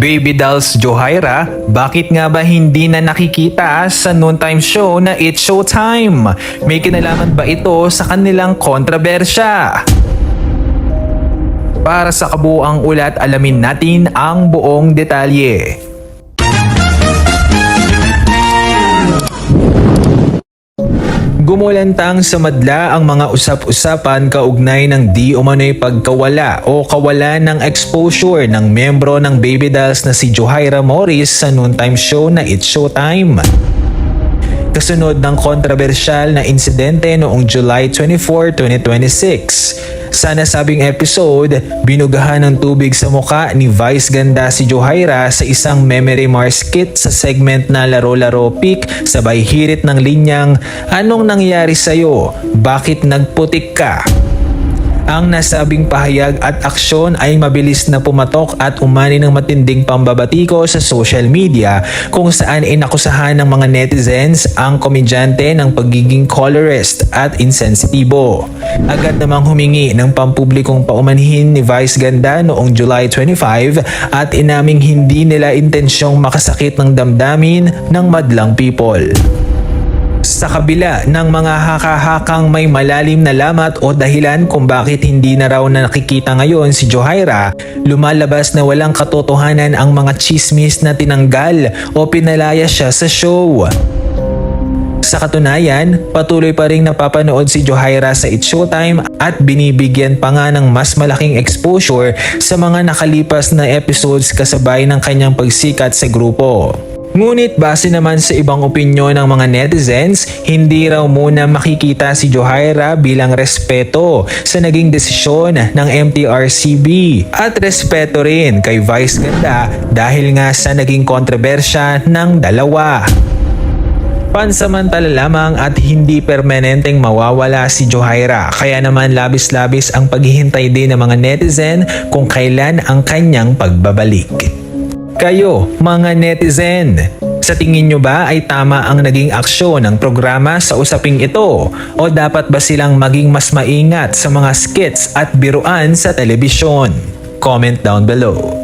Baby Dolls Johaira, bakit nga ba hindi na nakikita sa noontime show na It's Showtime? May kinalaman ba ito sa kanilang kontrobersya? Para sa kabuuang ulat, alamin natin ang buong detalye. Gumulantang sa madla ang mga usap-usapan kaugnay ng di umano'y pagkawala o kawalan ng exposure ng miyembro ng Baby Dolls na si Johaira Morris sa noontime show na It's Showtime. Kasunod ng kontrobersyal na insidente noong July 24, 2026. Sa nasabing episode, binugahan ng tubig sa muka ni Vice Ganda si Johaira sa isang memory Mars kit sa segment na Laro-Laro Pick, sabay hirit ng linyang, "Anong nangyari sa'yo? Bakit nagputik ka?" Ang nasabing pahayag at aksyon ay mabilis na pumatok at umani ng matinding pambabatiko sa social media, kung saan inakusahan ng mga netizens ang komedyante ng pagiging colorist at insensitibo. Agad namang humingi ng pampublikong paumanhin ni Vice Ganda noong July 25 at inaming hindi nila intensyong makasakit ng damdamin ng madlang people. Sa kabila ng mga haka-hakang may malalim na lamat o dahilan kung bakit hindi na raw na nakikita ngayon si Johaira, lumalabas na walang katotohanan ang mga chismis na tinanggal o pinalaya siya sa show. Sa katunayan, patuloy pa ring napapanood si Johaira sa It's Showtime at binibigyan pa nga ng mas malaking exposure sa mga nakalipas na episodes kasabay ng kanyang pagsikat sa grupo. Ngunit base naman sa ibang opinyon ng mga netizens, hindi raw muna makikita si Johaira bilang respeto sa naging desisyon ng MTRCB at respeto rin kay Vice Ganda dahil nga sa naging kontrobersya ng dalawa. Pansamantala lamang at hindi permanenteng mawawala si Johaira, kaya naman labis-labis ang paghihintay din ng mga netizen kung kailan ang kanyang pagbabalik. Kayo, mga netizen, sa tingin nyo ba ay tama ang naging aksyon ng programa sa usaping ito o dapat ba silang maging mas maingat sa mga skits at biruan sa telebisyon? Comment down below.